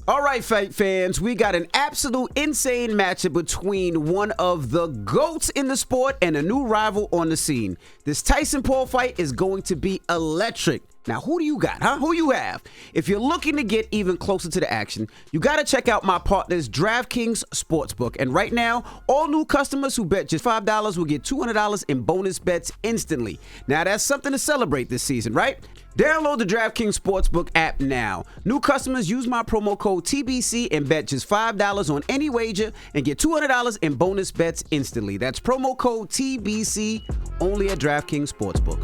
All right, fight fans, we got an absolute insane matchup between one of the GOATs in the sport and a new rival on the scene. This Tyson-Paul fight is going to be electric. Now, who do you got, huh? Who you have? If you're looking to get even closer to the action, you got to check out my partner's DraftKings Sportsbook. And right now, all new customers who bet just $5 will get $200 in bonus bets instantly. Now, that's something to celebrate this season, right? Download the DraftKings Sportsbook app now. New customers use my promo code TBC and bet just $5 on any wager and get $200 in bonus bets instantly. That's promo code TBC only at DraftKings Sportsbook.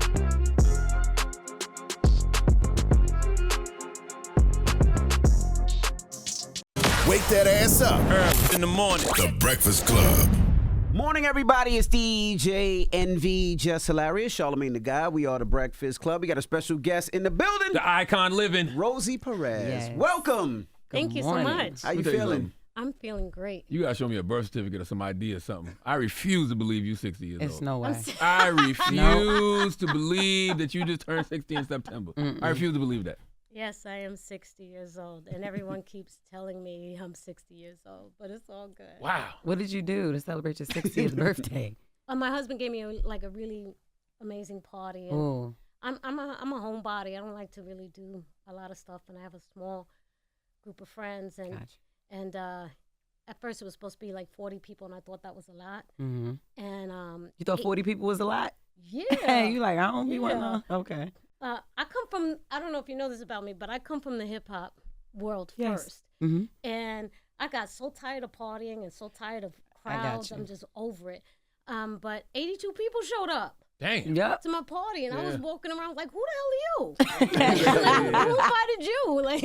Wake that ass up. Early in the morning. The Breakfast Club. Morning, everybody. It's DJ NV, Jess Hilarious, Charlamagne the Guy. We are the Breakfast Club. We got a special guest in the building. The icon living. Rosie Perez. Yes. Welcome. Thank you so much. How you Let me tell you feeling? something. I'm feeling great. You gotta show me a birth certificate or some ID or something. I refuse to believe you 60 years It's old. no way. I refuse to believe that you just turned 60 in September. I refuse to believe that. Yes, I am 60 years old, and everyone keeps telling me I'm 60 years old, but it's all good. Wow. What did you do to celebrate your 60th birthday? My husband gave me a really amazing party. And Ooh. I'm a homebody. I don't like to really do a lot of stuff, and I have a small group of friends. And Gotcha. and at first it was supposed to be like 40 people, and I thought that was a lot. Mm-hmm. And You thought 40 people was a lot? yeah, You like, I don't be one. Yeah. Okay. I come from, I don't know if you know this about me, but I come from the hip hop world Yes. first. Mm-hmm. And I got so tired of partying and so tired of I got crowds. you. I'm just over it. But 82 people showed up Dang. Yep. to my party, and I was Yeah. walking around like, who the hell are you? Like, who invited you? Like,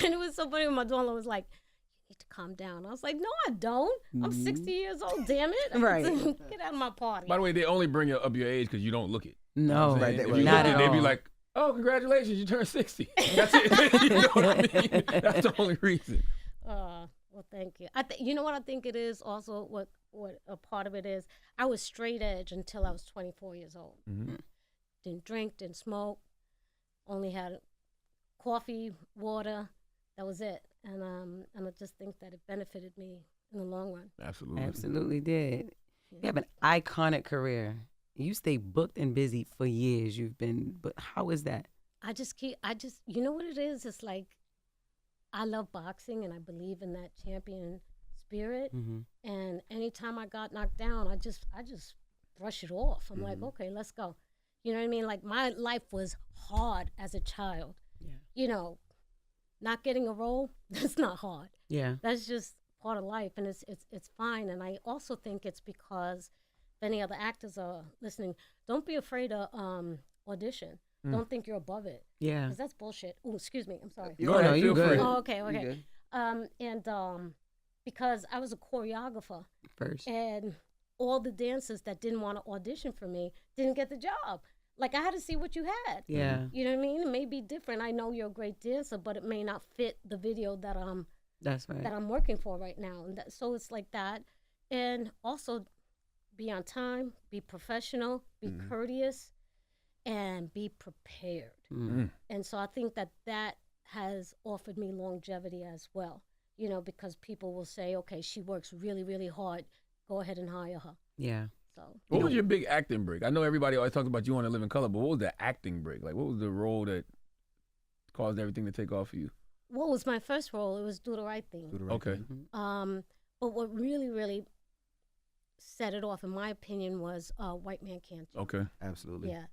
and it was so funny when my daughter was like, you need to calm down. I was like, no, I don't. I'm 60 years old, damn it. Right. Get out of my party. By the way, they only bring up your age because you don't look it. No, You know what I'm saying? Right, If you not look at it, they'd be all. like, oh, congratulations, you turned 60. That's it. You know what I mean? That's the only reason. Well, thank you. You know what I think it is also, what a part of it is, I was straight edge until I was 24 years old. Mm-hmm. Didn't drink, didn't smoke, only had coffee, water, that was it. And I just think that it benefited me in the long run. Absolutely. Absolutely did. You have an iconic career. You stay booked and busy for years. But how is that? You know what it is? It's like, I love boxing and I believe in that champion spirit. Mm-hmm. And anytime I got knocked down, I just brush it off. I'm like, okay, let's go. You know what I mean? Like, my life was hard as a child. Yeah. You know, not getting a role, that's not hard. Yeah. That's just part of life, and it's fine. And I also think it's because, if any other actors are listening, don't be afraid to audition. Don't think you're above it. Yeah. Because that's bullshit. Oh, excuse me. I'm sorry. Go ahead, you feel good. free. Oh, okay. good. Because I was a choreographer, First. and all the dancers that didn't want to audition for me didn't get the job. Like, I had to see what you had. Yeah. You know what I mean? It may be different. I know you're a great dancer, but it may not fit the video that That's right. I'm working for right now. And so it's like that. And also, be on time, be professional, be courteous, and be prepared. Mm-hmm. And so I think that has offered me longevity as well. You know, because people will say, okay, she works really, really hard. Go ahead and hire her. Yeah. So What was your big acting break? I know everybody always talks about you want to live in color, but what was the acting break? Like, what was the role that caused everything to take off for you? what was my first role? It was Do the Right Thing. Okay. But what really, really set it off, in my opinion, was White Man Can't Jump. Okay. Absolutely. Yeah.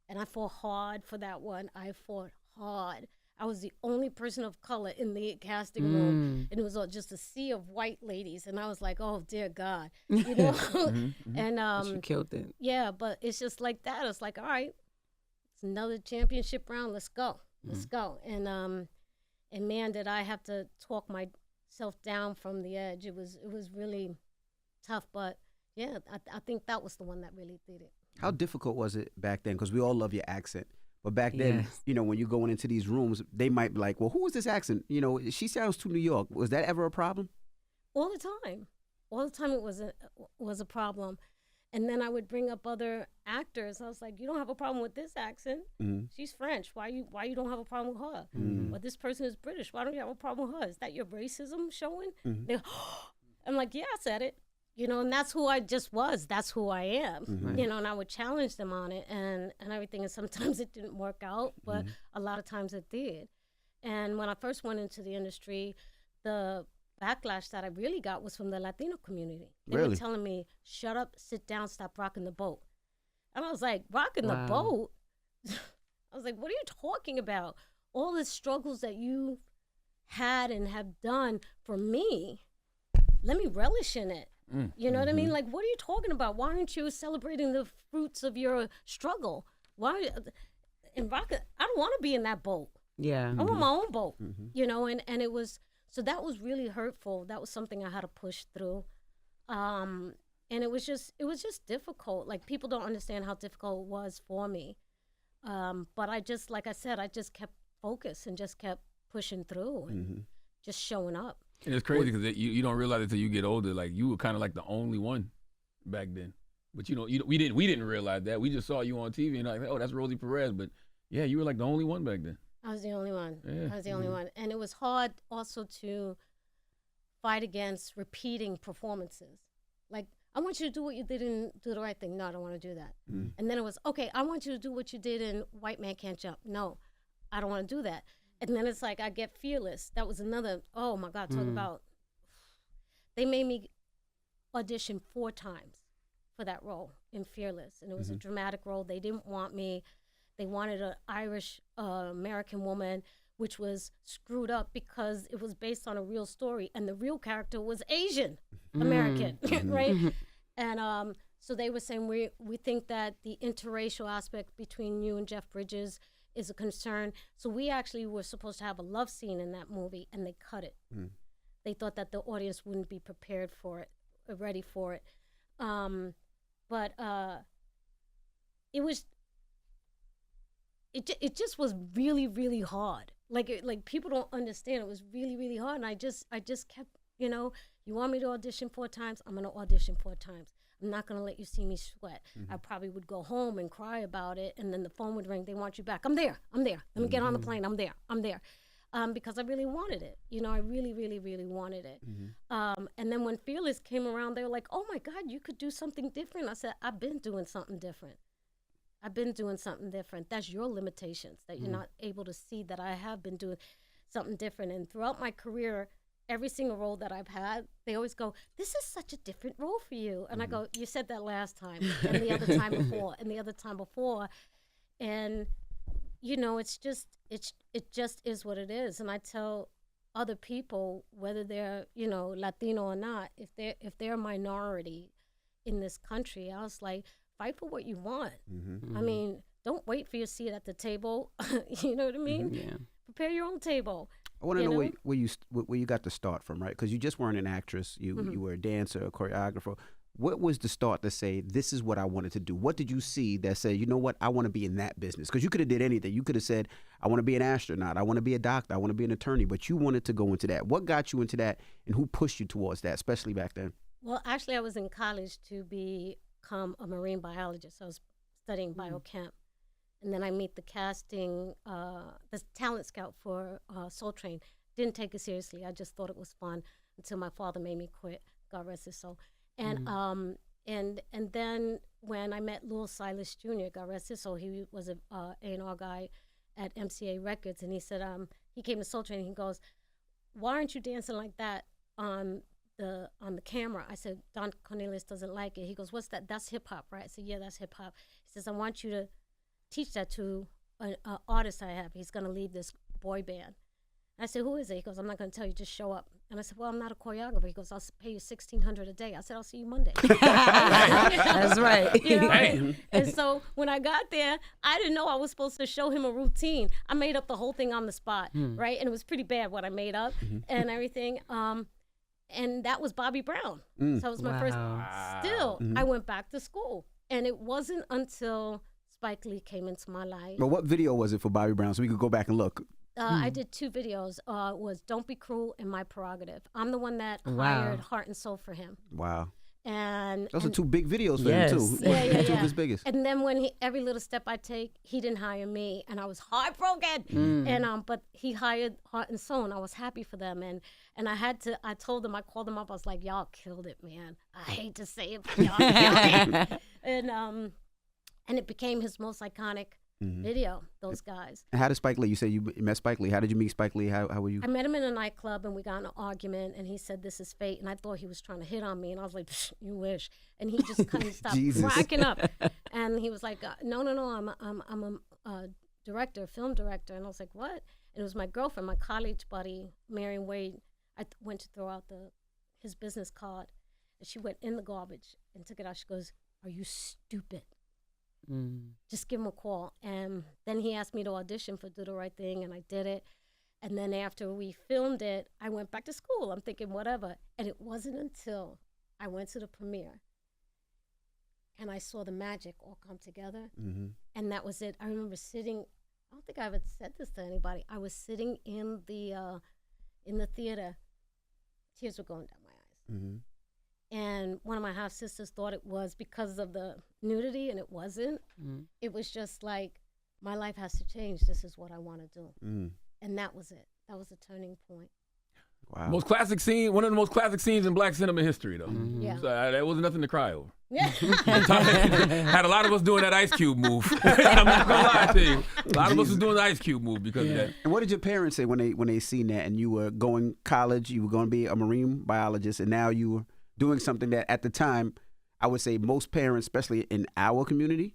And I fought hard for that one. I fought hard. I was the only person of color in the casting room. And it was just a sea of white ladies. And I was like, oh, dear God. You know? And you killed it. yeah, but it's just like that. It's like, all right, it's another championship round. Let's go. Let's go. And man, did I have to talk myself down from the edge. It was really tough. But yeah, I think that was the one that really did it. How difficult was it back then? Because we all love your accent. But back then, Yes. you know, when you're going into these rooms, they might be like, well, who is this accent? You know, she sounds too New York. Was that ever a problem? All the time. All the time it was a problem. And then I would bring up other actors. I was like, you don't have a problem with this accent. She's French. Why you don't have a problem with her? Or this person is British. Why don't you have a problem with her? Is that your racism showing? I'm like, yeah, I said it. You know, and that's who I just was. That's who I am. You know, and I would challenge them on it and everything. And sometimes it didn't work out, but a lot of times it did. And when I first went into the industry, the backlash that I really got was from the Latino community. They were telling me, shut up, sit down, stop rocking the boat. And I was like, rocking the boat? I was like, what are you talking about? All the struggles that you had and have done for me, let me relish in it. You know what I mean? Like, what are you talking about? Why aren't you celebrating the fruits of your struggle? Why? And rocking, I don't want to be in that boat. Yeah. I want my own boat, you know, and it was, so that was really hurtful. That was something I had to push through. And it was just difficult. Like, people don't understand how difficult it was for me. But I just, like I said, I just kept focused and just kept pushing through and just showing up. And it's crazy because you don't realize it until you get older. Like, you were kind of like the only one back then. But, you know, we didn't realize that. We just saw you on TV and like, oh, that's Rosie Perez. But, yeah, you were like the only one back then. I was the only one. Yeah. I was the only one. And it was hard also to fight against repeating performances. Like, I want you to do what you did and do the right thing. No, I don't want to do that. And then it was, okay, I want you to do what you did in White Man Can't Jump. No, I don't want to do that. And then it's like, I get Fearless. That was another, oh my God, talk about, they made me audition 4 times for that role in Fearless. And it was a dramatic role. They didn't want me. They wanted an Irish American woman, which was screwed up because it was based on a real story. And the real character was Asian American, right? And so they were saying, we think that the interracial aspect between you and Jeff Bridges is a concern. So we actually were supposed to have a love scene in that movie, and they cut it. They thought that the audience wouldn't be prepared for it, ready for it. But it was... It just was really, really hard. Like people don't understand. It was really, really hard. And I just kept, you know, you want me to audition 4 times? I'm gonna audition 4 times. I'm not gonna let you see me sweat. I probably would go home and cry about it, and then the phone would ring. They want you back. I'm there. Let me get on the plane. I'm there. Because I really wanted it. You know, I really, really, really wanted it. And then when Fearless came around, they were like, oh my God, you could do something different. I said, I've been doing something different. That's your limitations, that you're not able to see that I have been doing something different. And throughout my career, every single role that I've had, they always go, this is such a different role for you. And I go, you said that last time, and the other time before, and the other time before. And, you know, it just is what it is. And I tell other people, whether they're, you know, Latino or not, if they're a minority in this country, I was like, fight for what you want. I mean, don't wait for your seat at the table. You know what I mean? Yeah. Prepare your own table. I want to know where you got the start from, right? Because you just weren't an actress. You were a dancer, a choreographer. What was the start to say, this is what I wanted to do? What did you see that said, you know what, I want to be in that business? Because you could have did anything. You could have said, I want to be an astronaut. I want to be a doctor. I want to be an attorney. But you wanted to go into that. What got you into that, and who pushed you towards that, especially back then? Well, actually, I was in college to become a marine biologist. I was studying biochem. And then I meet the the talent scout for Soul Train. Didn't take it seriously. I just thought it was fun until my father made me quit. God rest his soul. And and then when I met Lil Silas Jr., God rest his soul, he was a A&R guy at MCA Records, and he said he came to Soul Train. And he goes, "Why aren't you dancing like that on the camera?" I said, "Don Cornelius doesn't like it." He goes, "What's that? That's hip hop, right?" I said, "Yeah, that's hip hop." He says, "I want you to teach that to an artist I have. He's gonna leave this boy band." I said, "Who is it?" He goes, "I'm not going to tell you, just show up." And I said, "Well, I'm not a choreographer." He goes, "I'll pay you $1,600 a day." I said, "I'll see you Monday." That's right. You know? And so when I got there, I didn't know I was supposed to show him a routine. I made up the whole thing on the spot, right? And it was pretty bad what I made up and everything. And that was Bobby Brown. So that was my first. Still, I went back to school. And it wasn't until Spike Lee came into my life. But what video was it for Bobby Brown, so we could go back and look? I did 2 videos. Was Don't Be Cruel and My Prerogative. I'm the one that hired Heart and Soul for him. Wow. And Those are two big videos for Yes. him too. Yeah. Two of his biggest. And then when every little step I take, he didn't hire me, and I was heartbroken. And but he hired Heart and Soul, and I was happy for them. And I told them, I called them up. I was like, y'all killed it, man. I hate to say it, but y'all killed it. And it became his most iconic video. Those guys. And how did Spike Lee? You said you met Spike Lee. How did you meet Spike Lee? How were you? I met him in a nightclub, and we got in an argument, and he said, "This is fate," and I thought he was trying to hit on me, and I was like, "You wish." And he just couldn't stop Jesus. cracking up, and he was like, "No, I'm a director, film director," and I was like, "What?" And it was my girlfriend, my college buddy, Marion Wade. I went to throw out his business card, and she went in the garbage and took it out. She goes, "Are you stupid? Just give him a call." And then he asked me to audition for Do the Right Thing, and I did it. And then after we filmed it, I went back to school. I'm thinking whatever. And it wasn't until I went to the premiere and I saw the magic all come together. And that was it. I remember sitting, I don't think I ever said this to anybody. I was sitting in the theater. Tears were going down my eyes. And one of my half sisters thought it was because of the nudity, and it wasn't. It was just like, my life has to change. This is what I want to do. And that was it. That was a turning point. Wow. Most classic scene, one of the most classic scenes in black cinema history, though. Yeah. So that wasn't nothing to cry over. Yeah. Had a lot of us doing that Ice Cube move. I'm not gonna lie to you. A lot of us was doing the Ice Cube move because of that. And what did your parents say when they seen that, and you were going college, you were going to be a marine biologist, and now you were doing something that at the time, I would say most parents, especially in our community,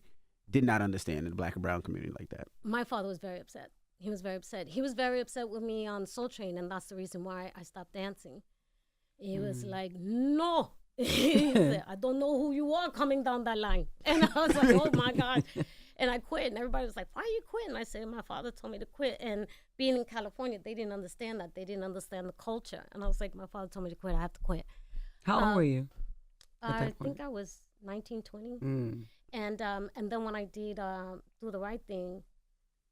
did not understand in the black and brown community like that? My father was very upset. He was very upset. He was very upset with me on Soul Train, and that's the reason why I stopped dancing. He was like, "No." He said, "I don't know who you are coming down that line." And I was like, "Oh my God." And I quit, and everybody was like, "Why are you quitting?" I said, "My father told me to quit." And being in California, they didn't understand that. They didn't understand the culture. And I was like, "My father told me to quit. I have to quit." How old were you? I think I was 19, 20. And then when I did Do the Right Thing,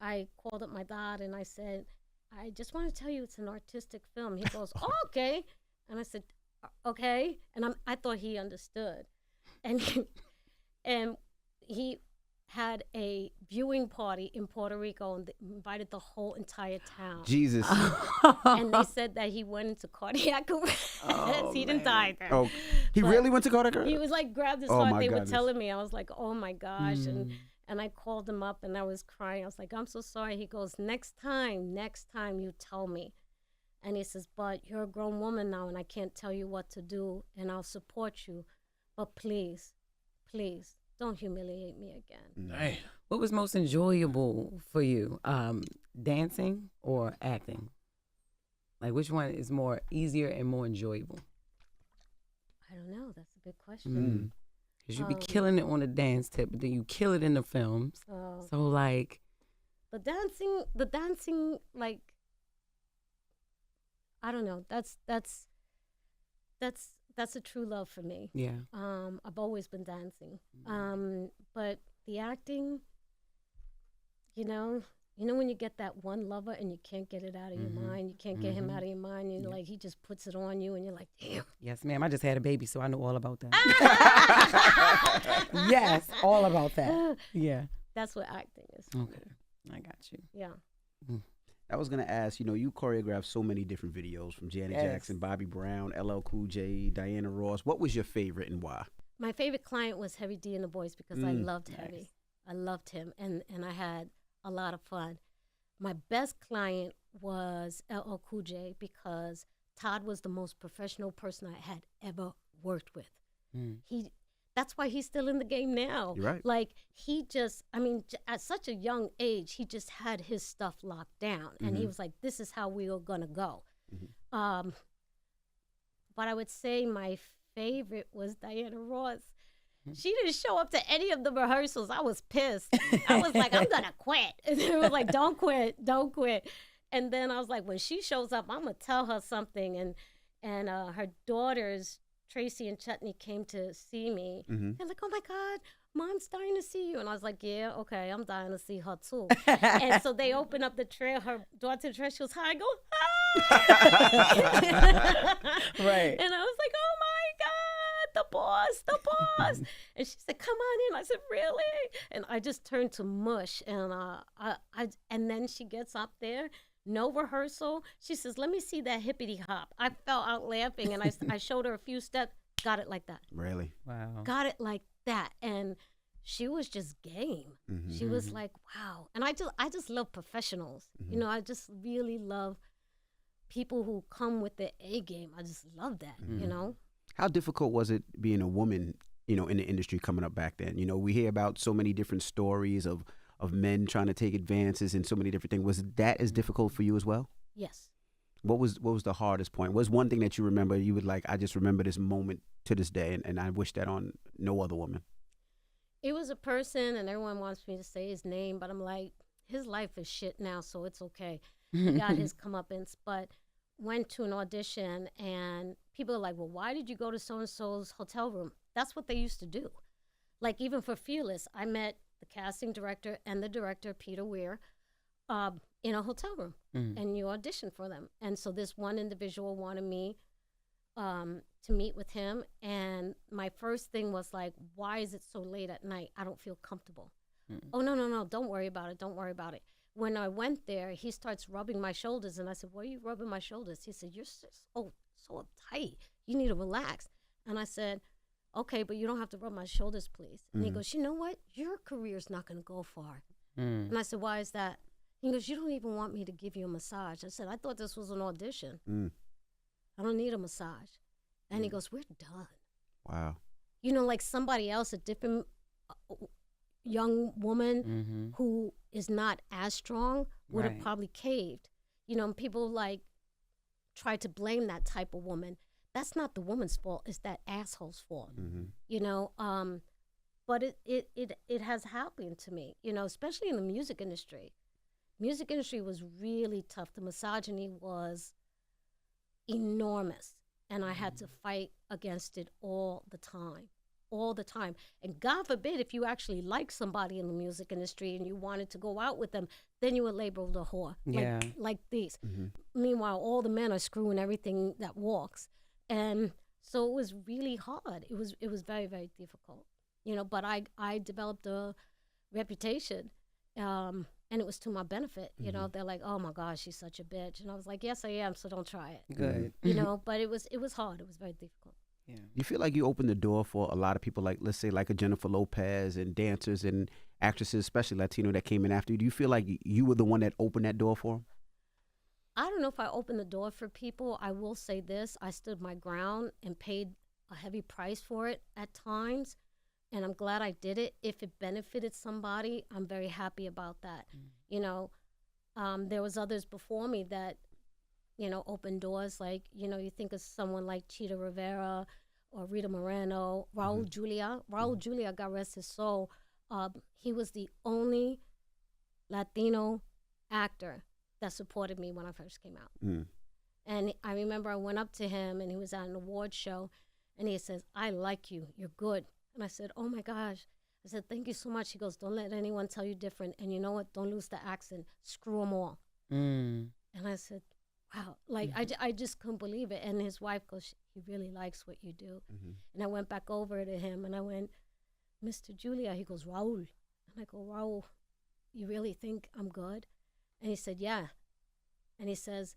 I called up my dad and I said, "I just want to tell you it's an artistic film." He goes, "Oh, okay." And I said, "Okay." And I thought he understood. And he had a viewing party in Puerto Rico and they invited the whole entire town. Jesus. And they said that he went into cardiac arrest. He didn't die there. Oh, he But really went to cardiac arrest? He was like, grabbed his Oh, heart. my They were goodness. telling me. I was like, oh my gosh. And I called him up and I was crying. I was like, "I'm so sorry." He goes, next time you tell me." And he says, "But you're a grown woman now and I can't tell you what to do and I'll support you. But please, please don't humiliate me again." Dang. What was most enjoyable for you, dancing or acting? Like, which one is more easier and more enjoyable? I don't know. That's a good question. Because you be killing it on the dance tip, but then you kill it in the films. So, like... The dancing, like, I don't know. That's a true love for me. Yeah. I've always been dancing. But the acting, you know when you get that one lover and you can't get it out of your mind, you can't get him out of your mind, and like he just puts it on you and you're like, damn. Yes, ma'am. I just had a baby, so I know all about that. Yes, all about that. Yeah. That's what acting is. Okay. I got you. Yeah. I was going to ask, you choreographed so many different videos from Janet Jackson, Bobby Brown, LL Cool J, Diana Ross. What was your favorite and why? My favorite client was Heavy D and the Boys because I loved Heavy. I loved him, and I had a lot of fun. My best client was LL Cool J because Todd was the most professional person I had ever worked with. That's why he's still in the game now. You're right. Like, at such a young age, he just had his stuff locked down. And he was like, this is how we are going to go. But I would say my favorite was Diana Ross. She didn't show up to any of the rehearsals. I was pissed. I was like, I'm going to quit. And they were like, don't quit, don't quit. And then I was like, when she shows up, I'm going to tell her something. And her daughters, Tracy and Chutney, came to see me. They're like, "Oh my God, Mom's dying to see you." And I was like, "Yeah, okay, I'm dying to see her too." And so they open up the trail. Her daughter, the trail, she goes, "Hi," I go, "Hi." Right. And I was like, "Oh my God, the boss." us. And she said, come on in. I said, really? And I just turned to mush. And and then she gets up there, no rehearsal. She says, let me see that hippity hop. I fell out laughing, and I showed her a few steps. Got it like that. Really? Wow. Got it like that. And she was just game. Mm-hmm. She was like, wow. And I just love professionals. Mm-hmm. You know, I just really love people who come with the A game. I just love that, you know? How difficult was it being a woman, you know, in the industry coming up back then? You know, we hear about so many different stories of men trying to take advances and so many different things. Was that as difficult for you as well? Yes. What was the hardest point? What was one thing that you remember, you would like, I just remember this moment to this day, and I wish that on no other woman? It was a person, and everyone wants me to say his name, but I'm like, his life is shit now, so it's okay. He got his comeuppance, but went to an audition, and people are like, well, why did you go to so-and-so's hotel room? That's what they used to do. Like, even for Fearless, I met the casting director and the director, Peter Weir, in a hotel room, and you audition for them. And so this one individual wanted me to meet with him, and my first thing was like, why is it so late at night? I don't feel comfortable. Oh, no, don't worry about it. When I went there, he starts rubbing my shoulders, and I said, why are you rubbing my shoulders? He said, you're so uptight. You need to relax. And I said, okay, but you don't have to rub my shoulders, please. And he goes, you know what? Your career's not going to go far. And I said, why is that? He goes, you don't even want me to give you a massage. I said, I thought this was an audition. I don't need a massage. And he goes, we're done. Wow. You know, like somebody else, a different young woman who is not as strong would have probably caved. You know, and people like try to blame that type of woman. That's not the woman's fault. It's that asshole's fault. You know, but it has happened to me, you know, especially in the music industry. Music industry was really tough. The misogyny was enormous, and I had to fight against it all the time. And God forbid if you actually like somebody in the music industry and you wanted to go out with them, then you were labeled a whore, like these. Meanwhile, all the men are screwing everything that walks. And so it was really hard. It was very, very difficult, you know, but I developed a reputation, and it was to my benefit. You know, they're like, oh my gosh, she's such a bitch. And I was like, yes, I am, so don't try it. Good. You know, but it was hard. It was very difficult. Yeah. You feel like you opened the door for a lot of people, like, let's say, like a Jennifer Lopez and dancers and actresses, especially Latino, that came in after you. Do you feel like you were the one that opened that door for them? I don't know if I opened the door for people. I will say this. I stood my ground and paid a heavy price for it at times, and I'm glad I did it. If it benefited somebody, I'm very happy about that. You know, there was others before me that, you know, opened doors. Like, you know, you think of someone like Chita Rivera or Rita Moreno, Raul Julia. Raul Julia, God rest his soul. He was the only Latino actor that supported me when I first came out. And I remember I went up to him, and he was at an award show, and he says, I like you, you're good. And I said, oh my gosh. I said, thank you so much. He goes, don't let anyone tell you different. And you know what? Don't lose the accent. Screw them all. And I said, wow. Like, I just couldn't believe it. And his wife goes, he really likes what you do. And I went back over to him, and I went, Mr. Julia. He goes, Raul. And I go, Raul, you really think I'm good? And he said, yeah. And he says,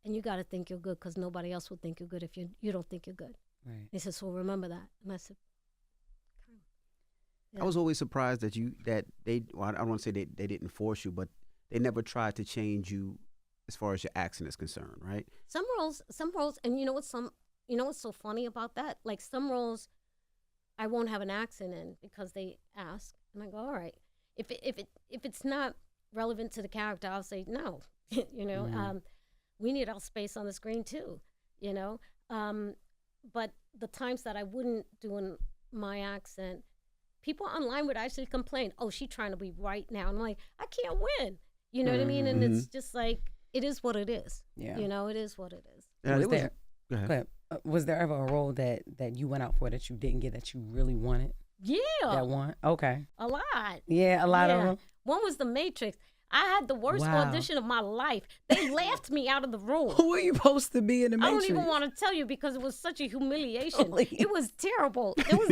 and you got to think you're good, because nobody else will think you're good if you don't think you're good. Right. He said, so remember that. And I said, okay. Yeah. I was always surprised that they, well, I don't want to say they didn't force you, but they never tried to change you as far as your accent is concerned, right? Some roles, and you know what's so funny about that? Like, some roles I won't have an accent in because they ask, and I go, all right. If it's not relevant to the character, I'll say no. You know, we need our space on the screen too. You know, but the times that I wouldn't do my accent, people online would actually complain, "Oh, she's trying to be right now." And I'm like, I can't win. You know what I mean? And it's just like, it is what it is. Yeah. You know, it is what it is. Go ahead. Was there ever a role that you went out for that you didn't get that you really wanted? Yeah. That one? Okay. A lot. Yeah, a lot of them. One was The Matrix. I had the worst audition of my life. They laughed me out of the room. Who are you supposed to be in the Matrix? I don't even want to tell you because it was such a humiliation. It was terrible. It was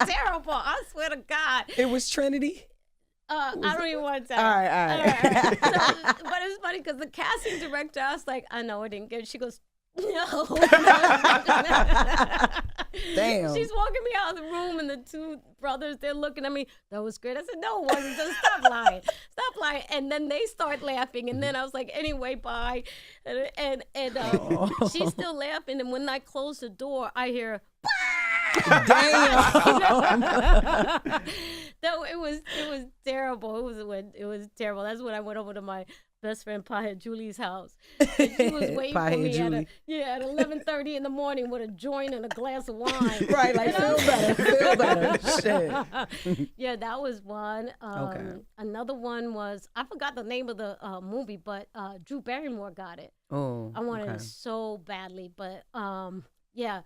terrible. I swear to God. It was Trinity? I don't even want to tell you. All right. So, but it's funny because the casting director, I was like, I know I didn't get it. She goes, no. Damn. She's walking me out of the room, and the two brothers, they're looking at me. That was great. I said, no, it wasn't. Just stop lying. Stop lying. And then they start laughing. And then I was like, anyway, bye. And she's still laughing. And when I close the door, I hear, damn. No, it was terrible. It was terrible. That's when I went over to my best friend Pia Julie's house. And she was waiting for me at 11:30 in the morning with a joint and a glass of wine. Right, like feel better. Shit. Yeah, that was one. Okay. Another one was, I forgot the name of the movie, but Drew Barrymore got it. Oh, I wanted it so badly, but yeah.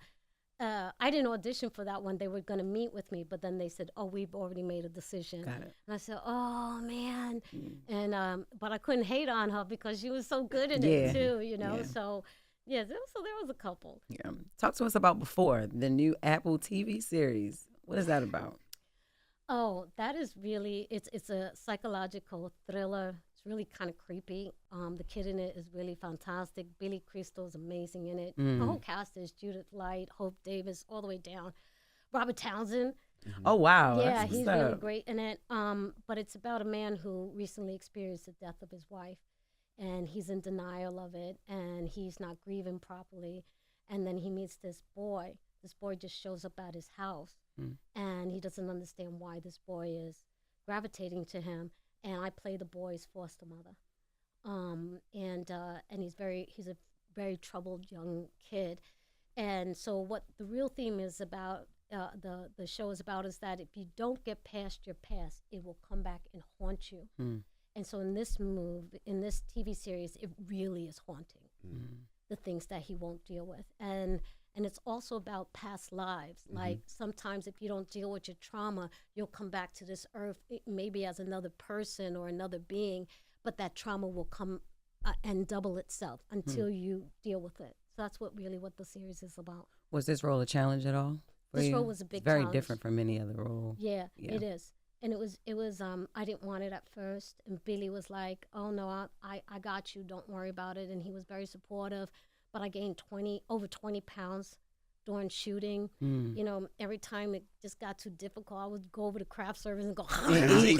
I didn't audition for that one. They were going to meet with me, but then they said, oh, we've already made a decision. Got it. And I said, oh, man. And but I couldn't hate on her because she was so good in it, too, you know. Yeah. So, yeah, so there was a couple. Yeah. Talk to us about Before, the new Apple TV series. What is that about? Oh, that is really, it's a psychological thriller. It's really kind of creepy. The kid in it is really fantastic. Billy Crystal's amazing in it. The whole cast is Judith Light, Hope Davis, all the way down. Robert Townsend. Oh, wow. Yeah, That's he's what's really up. great in it. But it's about a man who recently experienced the death of his wife. And he's in denial of it. And he's not grieving properly. And then he meets this boy. This boy just shows up at his house. And he doesn't understand why this boy is gravitating to him. And I play the boy's foster mother. And he's a very troubled young kid. And so what the real theme is about, the show is about, is that if you don't get past your past, it will come back and haunt you. And so in this TV series, it really is haunting the things that he won't deal with. And it's also about past lives. Like sometimes if you don't deal with your trauma, you'll come back to this earth maybe as another person or another being, but that trauma will come and double itself until you deal with it. So that's what the series is about. Was this role a challenge at all? This role was a big very challenge. different from any other role. Yeah, it is. And it was I didn't want it at first. And Billy was like, oh no, I got you, don't worry about it. And he was very supportive. But I gained over 20 pounds during shooting. You know, every time it just got too difficult, I would go over to craft service and go, you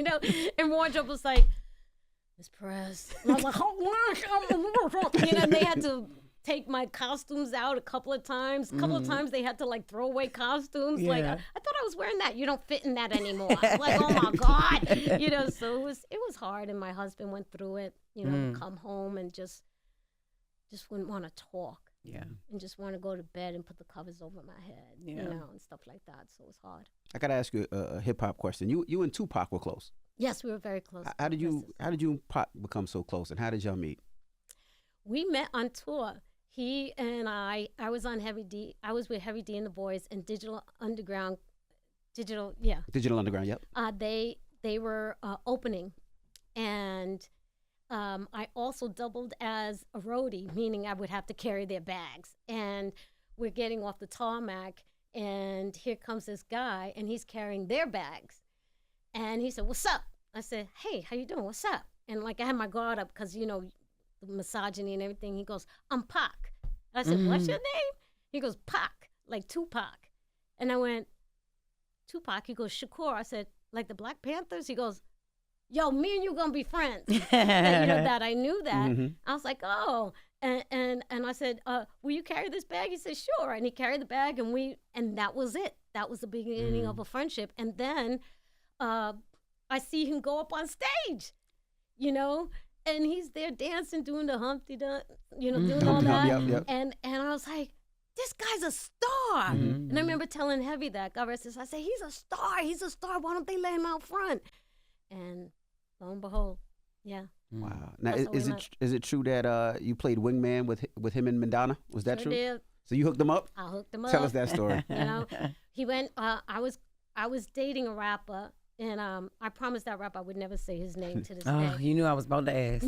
know, and Wardrobe was like, Miss Perez. And I was like, you know, they had to take my costumes out a couple of times. A couple of times they had to like throw away costumes. Yeah. Like I thought I was wearing that. You don't fit in that anymore. I was like, oh my God. You know, so it was hard, and my husband went through it, you know, come home and just wouldn't want to talk. Yeah. And just want to go to bed and put the covers over my head, you know, and stuff like that. So it was hard. I gotta ask you a hip hop question. You and Tupac were close. Yes, we were very close. How did you and Pac become so close, and how did y'all meet? We met on tour. He and I was on Heavy D. I was with Heavy D and the Boys and Digital Underground. Digital Underground, yep. They were opening, and I also doubled as a roadie, meaning I would have to carry their bags. And we're getting off the tarmac, and here comes this guy, and he's carrying their bags. And he said, what's up? I said, hey, how you doing? What's up? And like I had my guard up because, you know, the misogyny and everything. He goes, I'm Pac. And I said, what's your name? He goes, Pac, like Tupac. And I went, Tupac? He goes, Shakur. I said, like the Black Panthers? He goes, yo, me and you gonna be friends. And, you know, that I knew that. I was like, oh. And I said, will you carry this bag? He said, sure. And he carried the bag, and that was it. That was the beginning of a friendship. And then I see him go up on stage, you know, and he's there dancing, doing the Humpty Duck, you know, doing all that. Yep. And I was like, this guy's a star. And I remember telling Heavy that, God rest his soul. I said, he's a star. Why don't they let him out front? And lo and behold, yeah. Wow. Now, is it true that you played wingman with him and Madonna? Was that true? Did. So you hooked him up? I hooked him up. Tell us that story. You know, he went. I was dating a rapper, And I promised that rap I would never say his name to this Oh, day. you knew I was about to ask.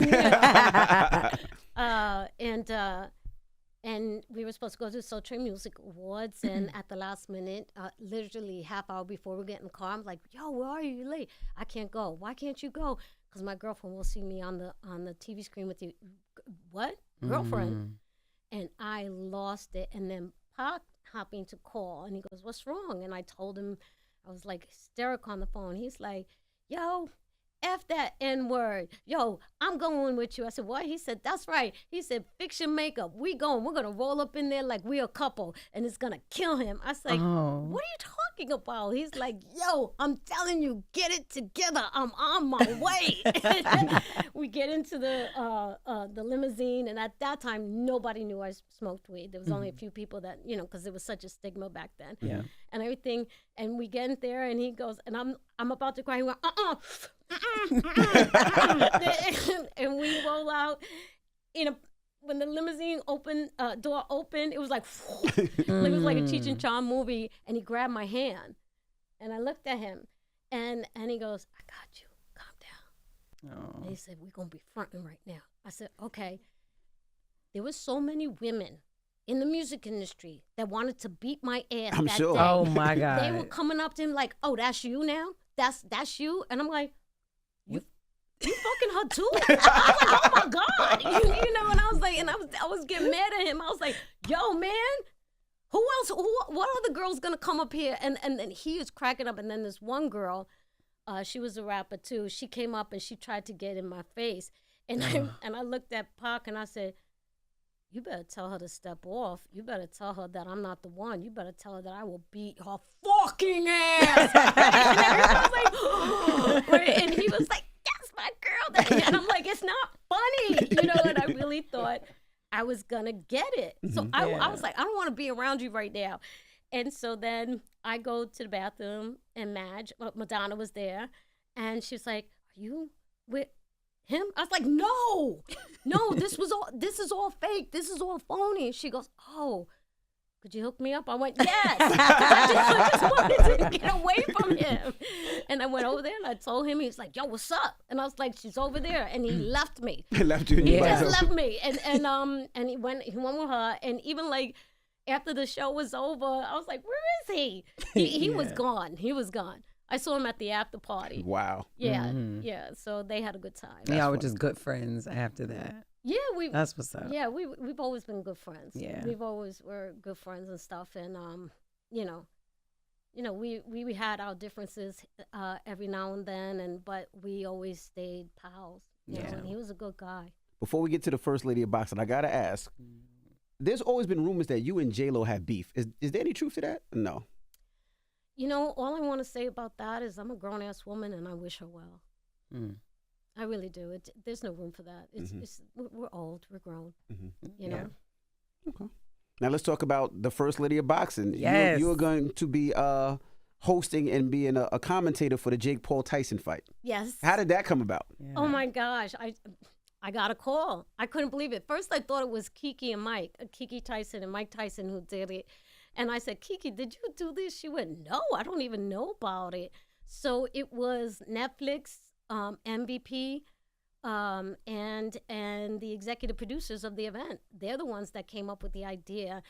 And we were supposed to go to the Soul Train Music Awards, and at the last minute, literally half hour before we get in the car, I'm like, "Yo, where are you? You're late. I can't go. Why can't you go? Because my girlfriend will see me on the TV screen with you." What? Girlfriend? And I lost it. And then Pac hopping to call, and he goes, "What's wrong?" And I told him, I was like hysterical on the phone. He's like, "Yo, F that N-word. Yo, I'm going with you." I said, "What?" He said, "That's right." He said, "Fix your makeup. We're going to roll up in there like we're a couple, and it's going to kill him." I was like, "What are you talking about?" He's like, "Yo, I'm telling you, get it together. I'm on my way." We get into the limousine, and at that time, nobody knew I smoked weed. There was only a few people that, because it was such a stigma back then. Yeah. And everything. And we get in there, and he goes, and I'm about to cry. He went, and we roll out. When the limousine door opened, it was like, it was like a Cheech and Chong movie. And he grabbed my hand, and I looked at him, and he goes, "I got you. Calm down." And he said, "We're gonna be fronting right now." I said, "Okay." There was so many women in the music industry that wanted to beat my ass. I'm that sure. day. Oh my God. They were coming up to him like, "Oh, that's you now? That's you?" And I'm like, You fucking her too? I was like, "Oh my God." And I was like, and I was getting mad at him. I was like, "Yo, man, who else? What other girl's gonna come up here?" And he was cracking up. And then this one girl, she was a rapper too. She came up and she tried to get in my face. And I looked at Pac and I said, "You better tell her to step off. You better tell her that I'm not the one. You better tell her that I will beat her fucking ass." And everybody was like, and he was like, "That's my girl." And I'm like, "It's not funny," and I really thought I was gonna get it. So I was like, "I don't want to be around you right now." And so then I go to the bathroom, and Madonna was there, and she was like, "Are you with him?" I was like, no, this is all fake. This is all phony. She goes, "Oh, could you hook me up?" I went, "Yes." I just wanted to get away from him. And I went over there and I told him. He's like, "Yo, what's up?" And I was like, "She's over there." And he left me. He left you. He just left me. And he went with her. And even like after the show was over, I was like, "Where is he?" He was gone. He was gone. I saw him at the after party. Wow. Yeah, yeah. So they had a good time. Y'all were just good friends after that. Yeah, That's what's up. Yeah, we've always been good friends. Yeah. We've always were good friends and stuff. And we had our differences every now and then, but we always stayed pals. You know, and he was a good guy. Before we get to the first lady of boxing, I gotta ask. There's always been rumors that you and J-Lo have beef. Is there any truth to that? No. All I want to say about that is I'm a grown-ass woman and I wish her well. I really do. There's no room for that. We're old. We're grown. You know? Okay. Now let's talk about the first lady of boxing. Yes. You're going to be hosting and being a commentator for the Jake Paul-Tyson fight. Yes. How did that come about? Yeah. Oh, my gosh. I got a call. I couldn't believe it. First, I thought it was Kiki Tyson and Mike Tyson who did it. And I said, "Kiki, did you do this?" She went, "No, I don't even know about it." So it was Netflix, MVP, and the executive producers of the event. They're the ones that came up with the idea.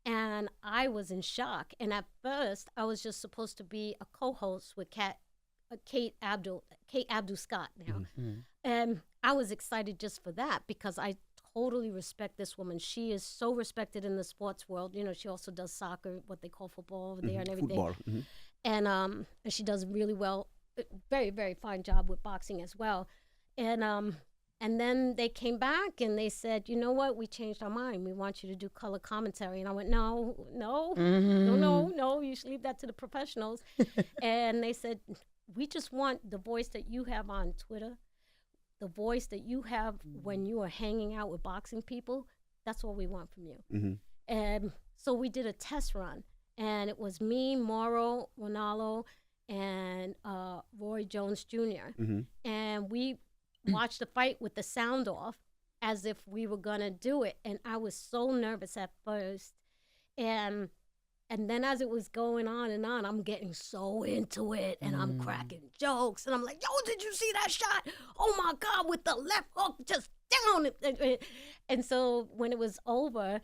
And I was in shock. And at first, I was just supposed to be a co-host with Kate Abdul-Scott now. And I was excited just for that because I totally respect this woman. She is so respected in the sports world. She also does soccer, what they call football over there and everything. Football. And she does really well, very, very fine job with boxing as well. And then they came back and they said, "You know what? We changed our mind. We want you to do color commentary." And I went, no, you should leave that to the professionals. And they said, "We just want the voice that you have on Twitter, the voice that you have when you are hanging out with boxing people. That's what we want from you." And so we did a test run, and it was me, Mauro Ronaldo, and Roy Jones Jr. And we watched the fight with the sound off as if we were gonna do it. And I was so nervous at first. And And then as it was going on and on, I'm getting so into it, and I'm cracking jokes, and I'm like, yo, did you see that shot? Oh my God, with the left hook just down. And so when it was over,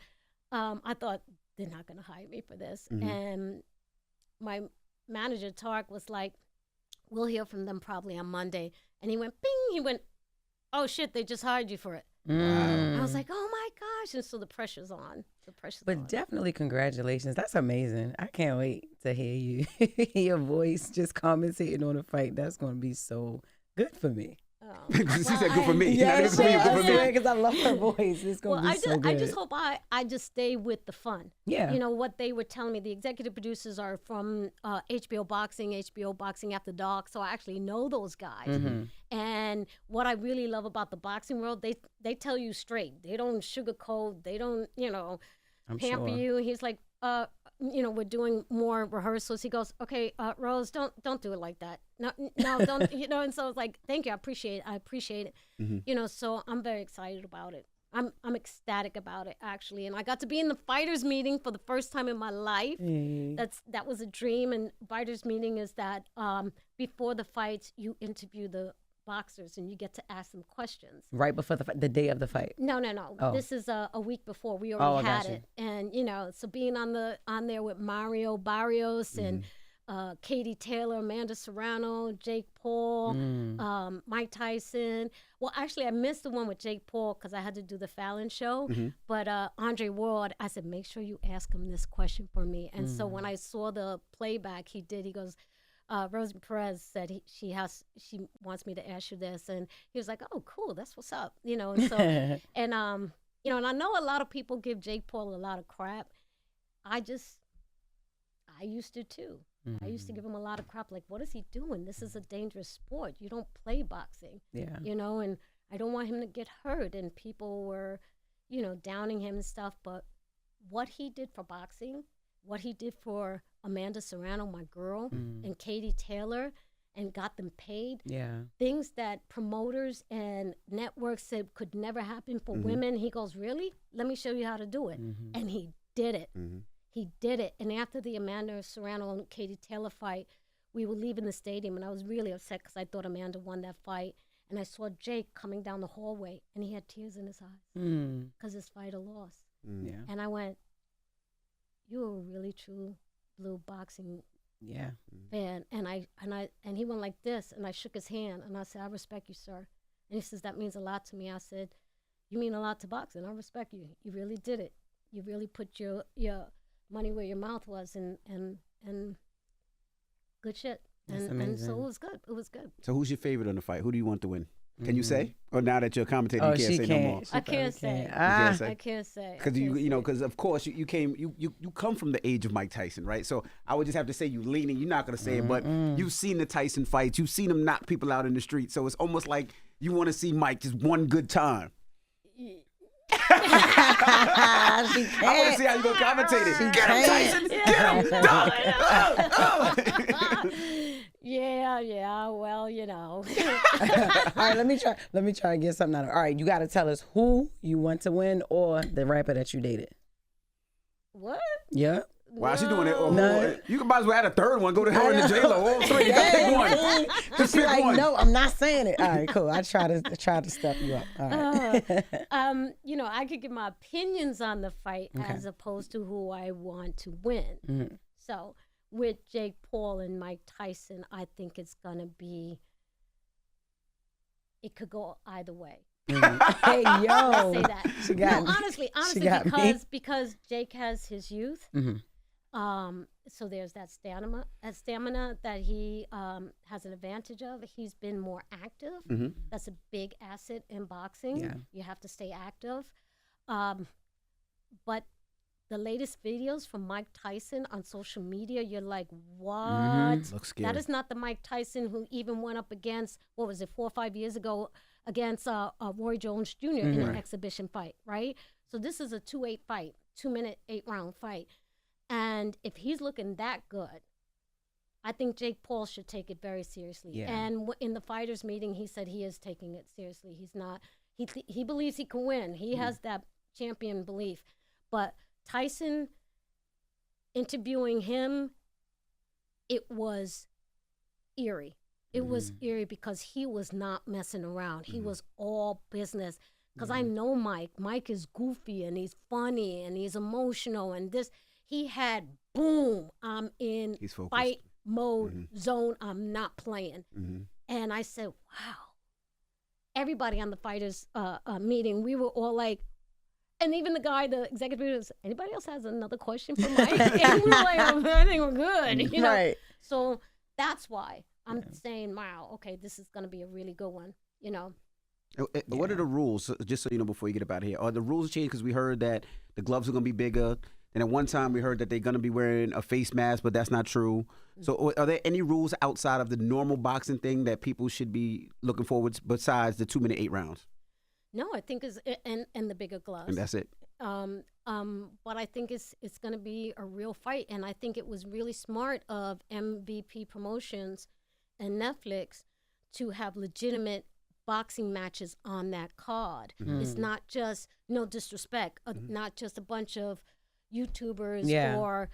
I thought, they're not gonna hire me for this. And my manager, Tark, was like, we'll hear from them probably on Monday. And he went, bing, he went, oh shit, they just hired you for it. I was like, oh my gosh. And so the pressure's on. But definitely congratulations. That's amazing. I can't wait to hear you, your voice just commentating on a fight. That's going to be so good for me. She said good for me. Yeah, Not good for me. because I love her voice. It's going to be so good. I just hope I just stay with the fun. Yeah. You know, what they were telling me, the executive producers are from HBO Boxing After Dark, so I actually know those guys. And what I really love about the boxing world, they tell you straight. They don't sugarcoat. They don't, pamper you. He's like, we're doing more rehearsals. He goes, okay, Rose, don't do it like that. No, don't, and so I was like, thank you, I appreciate it. So I'm very excited about it. I'm ecstatic about it, actually. And I got to be in the fighters meeting for the first time in my life. That was a dream. And fighters meeting is that before the fights, you interview the boxers and you get to ask them questions. Right before the day of the fight? No. Oh. This is a week before. We already had it. And, so being on there with Mario Barrios and Katie Taylor, Amanda Serrano, Jake Paul, Mike Tyson. Well, actually, I missed the one with Jake Paul because I had to do the Fallon show. But Andre Ward, I said, make sure you ask him this question for me. And so when I saw the playback, he was, Rosie Perez said she wants me to ask you this, and he was like, "Oh, cool, that's what's up," And so, and I know a lot of people give Jake Paul a lot of crap. I used to too. I used to give him a lot of crap, like, "What is he doing? This is a dangerous sport. You don't play boxing." Yeah. And I don't want him to get hurt, and people were, downing him and stuff. But what he did for boxing, what he did for Amanda Serrano, my girl, and Katie Taylor, and got them paid. Yeah. Things that promoters and networks said could never happen for women. He goes, really? Let me show you how to do it. And he did it. He did it. And after the Amanda Serrano and Katie Taylor fight, we were leaving the stadium, and I was really upset because I thought Amanda won that fight. And I saw Jake coming down the hallway, and he had tears in his eyes because his fighter lost. Yeah. And I went, you're a really true blue boxing fan. And he went like this, and I shook his hand, and I said, I respect you, sir. And he says, that means a lot to me. I said, you mean a lot to boxing. I respect you. You really did it. You really put your money where your mouth was, and good shit. And so it was good. It was good. So who's your favorite on the fight? Who do you want to win? Can you say? Or now that you're commentating, you can't say no more? I can't say. I can't say. Because because of course you come from the age of Mike Tyson, right? So I would just have to say you leaning. You're not gonna say it, but you've seen the Tyson fights. You've seen him knock people out in the street. So it's almost like you want to see Mike just one good time. I want to see how you gonna commentate it. Get him, Tyson. Get him. Yeah. Well, All right, let me try and get something out of it. All right, you got to tell us who you want to win or the rapper that you dated. What? Yeah. Why is she doing it? You might as well add a third one. Go to her and the J-Lo. All three. You got to pick one. Just pick one. No, I'm not saying it. All right, cool. I try to step you up. All right. I could give my opinions on the fight as opposed to who I want to win. So with Jake Paul and Mike Tyson, I think it's gonna be. It could go either way. Hey, yo. I say that. She got me. Honestly, because Jake has his youth. So there's that stamina that he has an advantage of. He's been more active. That's a big asset in boxing. Yeah. You have to stay active. But the latest videos from Mike Tyson on social media, you're like, what? Looks scary. That is not the Mike Tyson who even went up against, 4 or 5 years ago, against Roy Jones Jr. in an exhibition fight, right? So this is a 2-8 fight, 2-minute, 8-round fight. And if he's looking that good, I think Jake Paul should take it very seriously. Yeah. And in the fighters meeting, he said he is taking it seriously. He's not, he believes he can win. He has that champion belief. But Tyson interviewing him, it was eerie. It was eerie because he was not messing around. He was all business. Because I know Mike. Mike is goofy and he's funny and he's emotional and this. He had, boom, I'm in fight mode zone. I'm not playing. And I said, wow. Everybody on the fighters meeting, we were all like, and even the guy, the executive producer, anybody else has another question for Mike? And we were like, I think we're good. You know? Right. So that's why I'm saying, wow, okay, this is going to be a really good one, you know. What are the rules, just so you know before you get up out of here? Are the rules changed? Because we heard that the gloves are going to be bigger. And at one time we heard that they're going to be wearing a face mask, but that's not true. So are there any rules outside of the normal boxing thing that people should be looking forward to besides the 2-minute 8 rounds? No, I think it's and the bigger gloves. And that's it. But I think it's going to be a real fight, and I think it was really smart of MVP Promotions and Netflix to have legitimate boxing matches on that card. It's not just, no disrespect, not just a bunch of YouTubers or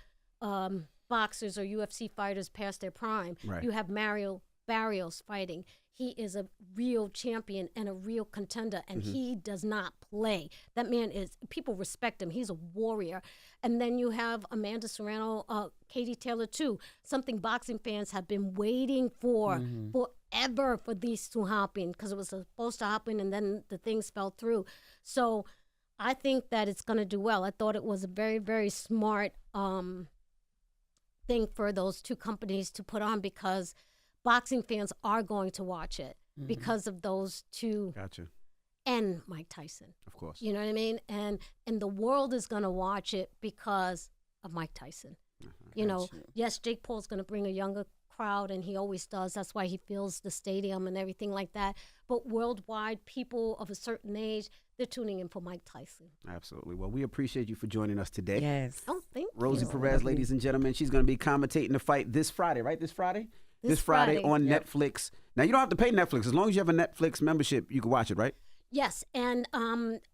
boxers or UFC fighters past their prime. Right. You have Mario Barrios fighting. He is a real champion and a real contender, and he does not play. That man is, people respect him. He's a warrior. And then you have Amanda Serrano, Katie Taylor too, something boxing fans have been waiting for forever for these to happen, because it was supposed to happen and then the things fell through. So I think that it's going to do well. I thought it was a very, very smart thing for those two companies to put on, because boxing fans are going to watch it because of those two. Gotcha. And Mike Tyson. Of course. You know what I mean? And the world is going to watch it because of Mike Tyson. You know, yes, Jake Paul's going to bring a younger crowd, and he always does. That's why he fills the stadium and everything like that. But worldwide, people of a certain age, they're tuning in for Mike Tyson. Absolutely. Well, we appreciate you for joining us today. Yes. Oh, thank Rosie you. Perez, ladies and gentlemen, she's going to be commentating the fight this Friday, right? This Friday? This Friday on Netflix. Now, you don't have to pay Netflix. As long as you have a Netflix membership, you can watch it, right? Yes, and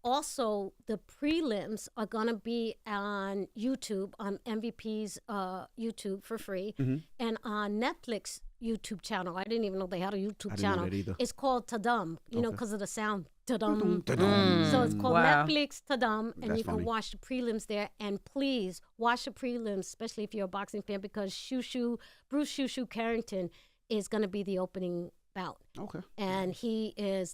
also the prelims are going to be on YouTube, on MVP's YouTube for free, and on Netflix YouTube channel. I didn't even know they had a YouTube channel. Know that either. It's called Tadum, you know, because of the sound. Tadum. So it's called Wow. Netflix Tadum, and That's you funny. can watch the prelims there. And please watch the prelims, especially if you're a boxing fan, because Bruce Shushu Carrington is going to be the opening bout. Okay. And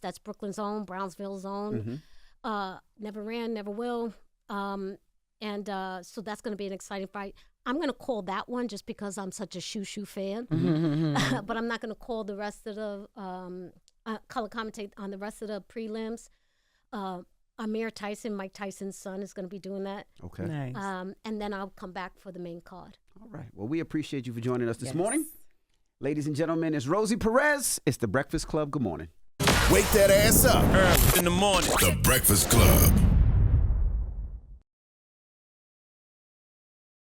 that's Brooklyn's own, Brownsville's own. Never ran, never will. So that's going to be an exciting fight. I'm going to call that one just because I'm such a Shushu fan. But I'm not going to call the rest of the color commentate on the rest of the prelims. Amir Tyson, Mike Tyson's son, is going to be doing that. Okay. Nice. And then I'll come back for the main card. All right. Well, we appreciate you for joining us this morning. Ladies and gentlemen, it's Rosie Perez. It's The Breakfast Club. Good morning. Wake that ass up. In the morning. The Breakfast Club.